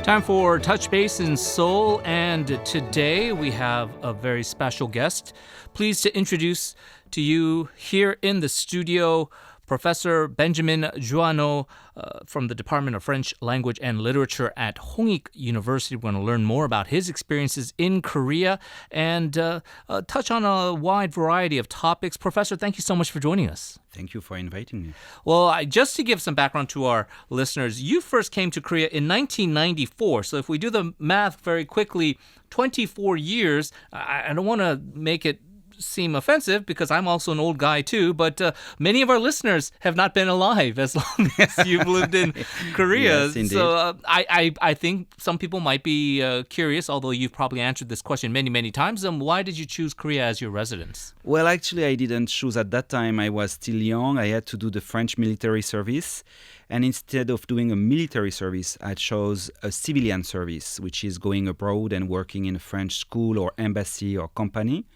Time for Touch Base in Seoul, and today we have a very special guest. Pleased to introduce to you here in the studio Professor Benjamin Joinau from the Department of French Language and Literature at Hongik University. We're going to learn more about his experiences in Korea and touch on a wide variety of topics. Professor, thank you so much for joining us. Thank you for inviting me. Well, just to give some background to our listeners, you first came to Korea in 1994. So if we do the math very quickly, 24 years, I don't want to make it seem offensive because I'm also an old guy too, but many of our listeners have not been alive as long as you've lived in Korea. Yes, indeed. So I think some people might be curious, although you've probably answered this question many, many times. Why did you choose Korea as your residence? Well, actually, I didn't choose at that time. I was still young. I had to do the French military service. And instead of doing a military service, I chose a civilian service, which is going abroad and working in a French school or embassy or company.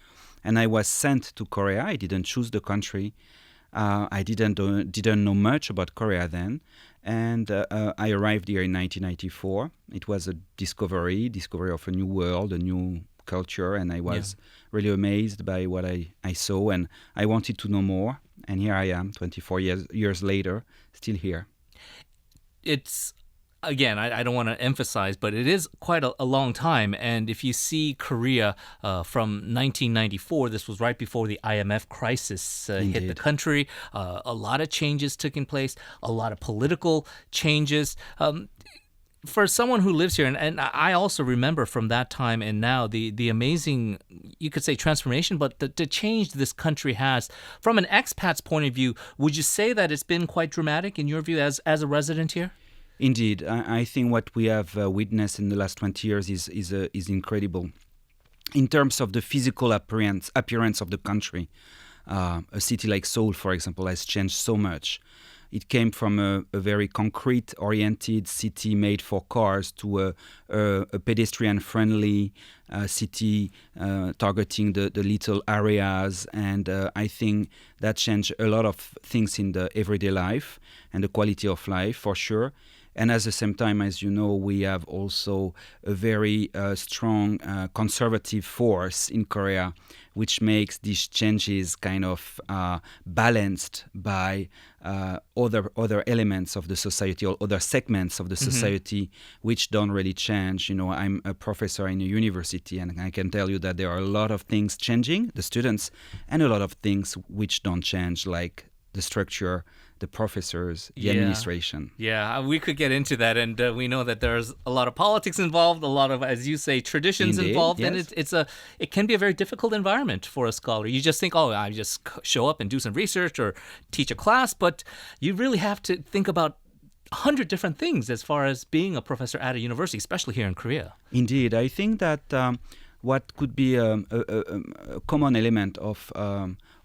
And I was sent to Korea. I didn't choose the country. I didn't know much about Korea then. And I arrived here in 1994. It was a discovery of a new world, a new culture. And I was really amazed by what I saw. And I wanted to know more. And here I am, 24 years later, still here. It's Again, I don't want to emphasize, but it is quite a long time. And if you see Korea from 1994, this was right before the IMF crisis hit the country. A lot of changes taking place, a lot of political changes. For someone who lives here, and I also remember from that time and now the amazing, you could say, transformation, but the change this country has. From an expat's point of view, would you say that it's been quite dramatic in your view as a resident here? Indeed, I think what we have witnessed in the last 20 years is incredible. In terms of the physical appearance of the country, a city like Seoul, for example, has changed so much. It came from a very concrete-oriented city made for cars to a pedestrian-friendly city targeting the little areas. And I think that changed a lot of things in the everyday life and the quality of life, for sure. And at the same time, as you know, we have also a very strong conservative force in Korea, which makes these changes kind of balanced by other elements of the society or other segments of the society which don't really change. You know, I'm a professor in a university, and I can tell you that there are a lot of things changing, the students, and a lot of things which don't change, like the structure, the professors, the administration. Yeah, we could get into that, and we know that there's a lot of politics involved, a lot of, as you say, traditions involved, yes. And it can be a very difficult environment for a scholar. You just think, oh, I just show up and do some research or teach a class, but you really have to think about 100 different things as far as being a professor at a university, especially here in Korea. Indeed, I think that what could be a common element of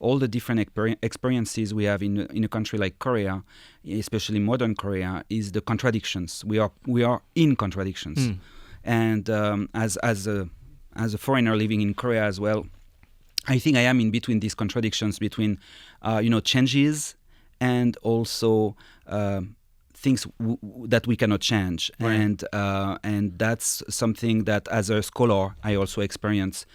all the different experiences we have in a country like Korea, especially modern Korea, is the contradictions. We are in contradictions, and as a foreigner living in Korea as well, I think I am in between these contradictions between changes and also things that we cannot change, right. And that's something that as a scholar I also experience.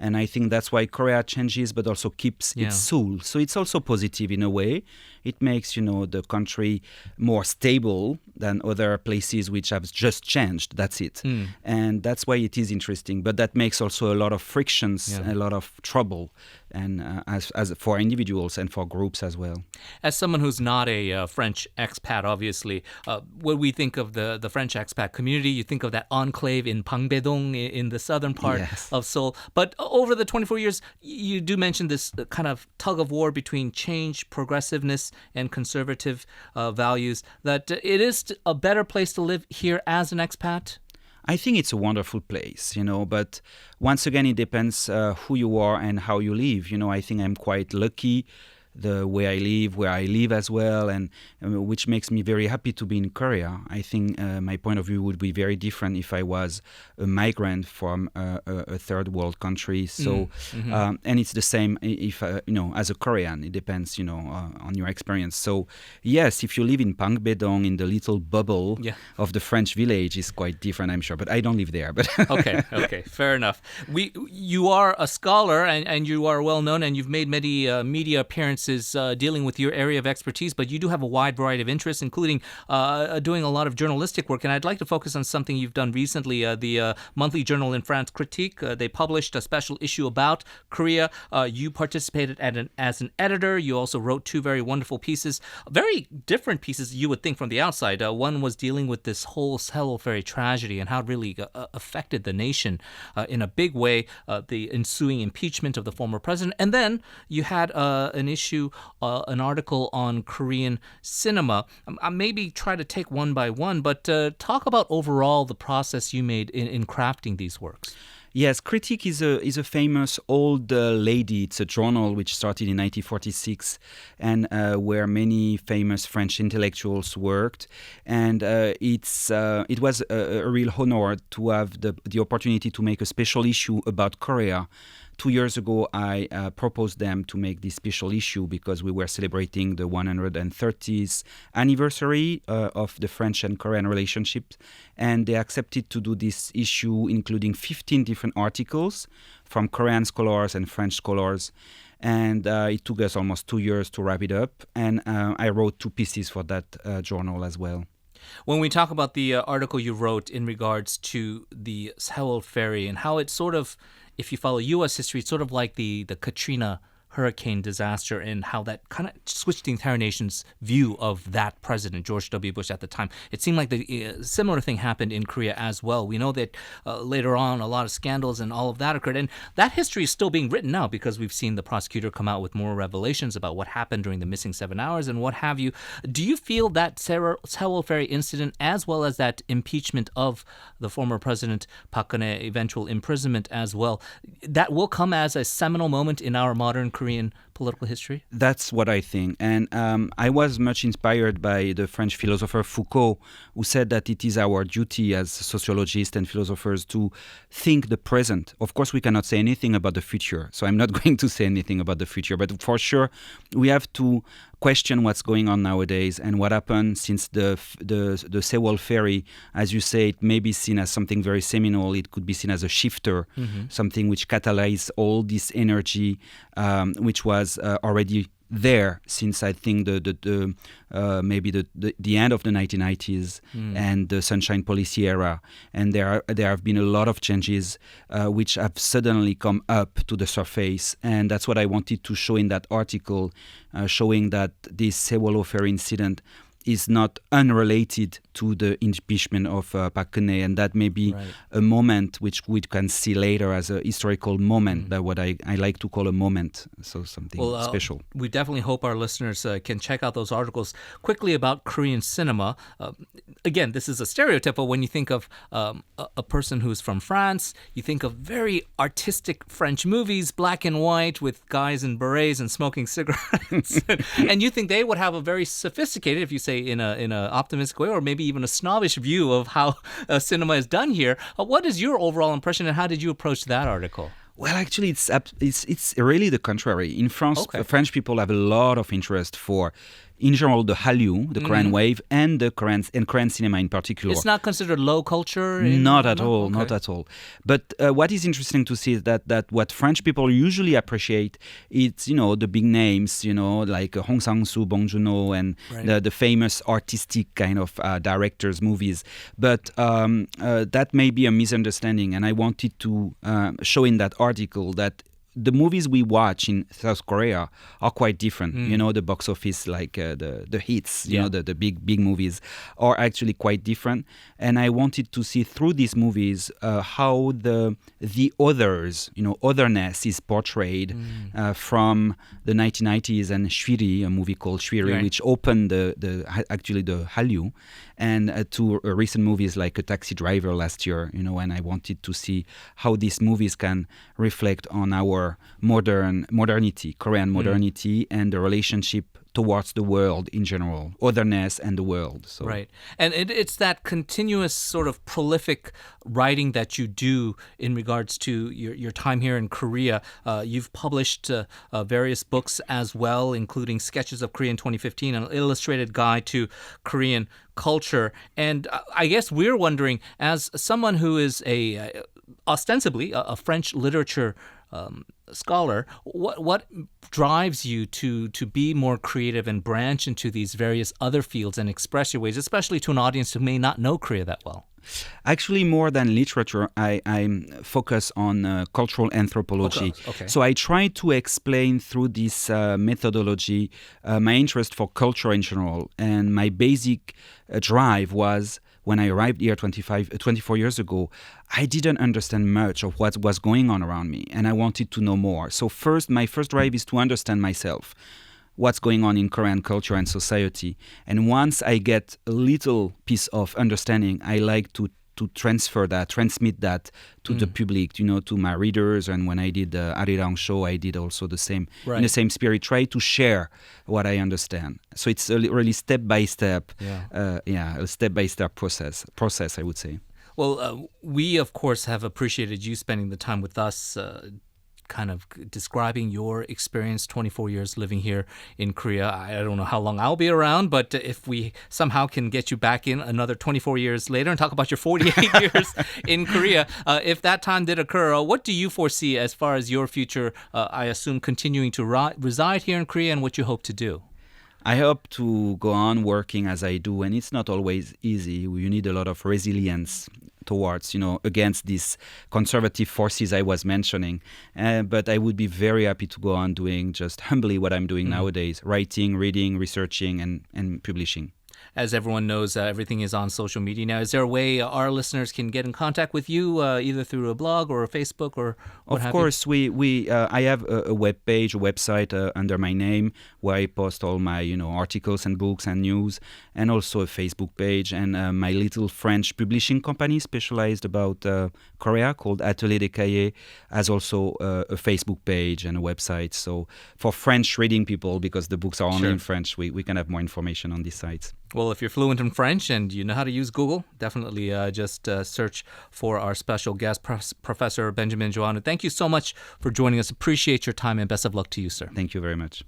And I think that's why Korea changes, but also keeps its soul. So it's also positive in a way. It makes, the country more stable than other places which have just changed. That's it. And that's why it is interesting. But that makes also a lot of frictions, a lot of trouble, and as for individuals and for groups as well. As someone who's not a French expat, obviously, when we think of the French expat community, you think of that enclave in Pangbedong in the southern part of Seoul. But over the 24 years, you do mention this kind of tug of war between change, progressiveness, and conservative values, that it is a better place to live here as an expat? I think it's a wonderful place, but once again, it depends who you are and how you live. I think I'm quite lucky the way I live, where I live as well, and which makes me very happy to be in Korea. I think my point of view would be very different if I was a migrant from a third world country. So, and it's the same if as a Korean. It depends, on your experience. So, yes, if you live in Pangbedong, in the little bubble of the French village, is quite different, I'm sure. But I don't live there. But okay, fair enough. You are a scholar and you are well known, and you've made many media appearances dealing with your area of expertise, but you do have a wide variety of interests, including doing a lot of journalistic work. And I'd like to focus on something you've done recently. The monthly journal in France, Critique, they published a special issue about Korea. You participated as an editor. You also wrote two very wonderful pieces, very different pieces you would think from the outside. One was dealing with this whole Sewol Ferry tragedy and how it really affected the nation in a big way, the ensuing impeachment of the former president. And then you had an issue, an article on Korean cinema. I maybe try to take one by one, but talk about overall the process you made in crafting these works. Yes, Critique is a famous old lady. It's a journal which started in 1946 and where many famous French intellectuals worked. And it was a real honor to have the opportunity to make a special issue about Korea. 2 years ago, I proposed them to make this special issue because we were celebrating the 130th anniversary of the French and Korean relationship. And they accepted to do this issue, including 15 different articles from Korean scholars and French scholars. And it took us almost 2 years to wrap it up. And I wrote 2 pieces for that journal as well. When we talk about the article you wrote in regards to the Sewol Ferry and how it sort of, if you follow U.S. history, it's sort of like the Katrina hurricane disaster and how that kind of switched the entire nation's view of that president, George W. Bush, at the time. It seemed like the similar thing happened in Korea as well. We know that later on a lot of scandals and all of that occurred. And that history is still being written now because we've seen the prosecutor come out with more revelations about what happened during the missing 7 hours and what have you. Do you feel that Sewol Ferry incident, as well as that impeachment of the former president Park Geun-hye, eventual imprisonment as well, that will come as a seminal moment in our modern Korean political history? That's what I think. And I was much inspired by the French philosopher Foucault, who said that it is our duty as sociologists and philosophers to think the present. Of course, we cannot say anything about the future, so I'm not going to say anything about the future. But for sure, we have to question what's going on nowadays and what happened since the Sewol Ferry. As you say, it may be seen as something very seminal. It could be seen as a shifter, something which catalyzed all this energy, which was already there since I think maybe the end of the 1990s and the Sunshine Policy era. And there have been a lot of changes which have suddenly come up to the surface. And that's what I wanted to show in that article, showing that this Sewol Ferry incident is not unrelated to the impeachment of Park Geun-hye, and that may be a moment which we can see later as a historical moment, that what I like to call a moment, so something special. We definitely hope our listeners can check out those articles. Quickly about Korean cinema. Again, this is a stereotype, but when you think of a person who's from France, you think of very artistic French movies, black and white, with guys in berets and smoking cigarettes. And you think they would have a very sophisticated, if you say in a optimistic way, or maybe even a snobbish view of how cinema is done here. What is your overall impression, and how did you approach that article? Well, actually, it's really the contrary. In France, French people have a lot of interest for, in general, the Hallyu, the Korean wave, and the Korean cinema in particular. It's not considered low culture? Not at all. But what is interesting to see is that what French people usually appreciate is, the big names, like Hong Sang-soo, Bong Joon-ho, and the famous artistic kind of directors' movies. But that may be a misunderstanding, and I wanted to show in that article that the movies we watch in South Korea are quite different. The box office, like the hits, the big movies are actually quite different. And I wanted to see through these movies how the others, otherness is portrayed from the 1990s and Shwiri, a movie called Shwiri, which opened actually the Hallyu, and to recent movies like A Taxi Driver last year, and I wanted to see how these movies can reflect on our explore modernity, Korean modernity, and the relationship towards the world in general, otherness and the world. So. Right. And it's that continuous sort of prolific writing that you do in regards to your time here in Korea. You've published various books as well, including Sketches of Korea in 2015, an illustrated guide to Korean culture. And I guess we're wondering, as someone who is ostensibly a French literature scholar, what drives you to be more creative and branch into these various other fields and express your ways, especially to an audience who may not know Korea that well? Actually, more than literature, I focus on cultural anthropology. Okay. So I try to explain through this methodology my interest for culture in general. And my basic drive was, when I arrived here 24 years ago, I didn't understand much of what was going on around me, and I wanted to know more. So my first drive is to understand myself, what's going on in Korean culture and society. And once I get a little piece of understanding, I like to transmit that to the public, to my readers. And when I did the Arirang show, I did also the same, right, in the same spirit, try to share what I understand. So it's a really step-by-step, a step-by-step process, I would say. Well, we, of course, have appreciated you spending the time with us, kind of describing your experience, 24 years living here in Korea. I don't know how long I'll be around, but if we somehow can get you back in another 24 years later and talk about your 48 years in Korea, if that time did occur, what do you foresee as far as your future, I assume, continuing to reside here in Korea, and what you hope to do? I hope to go on working as I do, and it's not always easy. You need a lot of resilience towards, against these conservative forces I was mentioning. But I would be very happy to go on doing just humbly what I'm doing nowadays, writing, reading, researching, and publishing. As everyone knows, everything is on social media now. Is there a way our listeners can get in contact with you, either through a blog or a Facebook or what have you? Of course, I have a website under my name where I post all my articles and books and news, and also a Facebook page, and my little French publishing company specialized about Korea called Atelier des Cahiers has also a Facebook page and a website. So for French reading people, because the books are only in French, we can have more information on these sites. Well, if you're fluent in French and you know how to use Google, definitely just search for our special guest, Professor Benjamin Joinau. Thank you so much for joining us. Appreciate your time, and best of luck to you, sir. Thank you very much.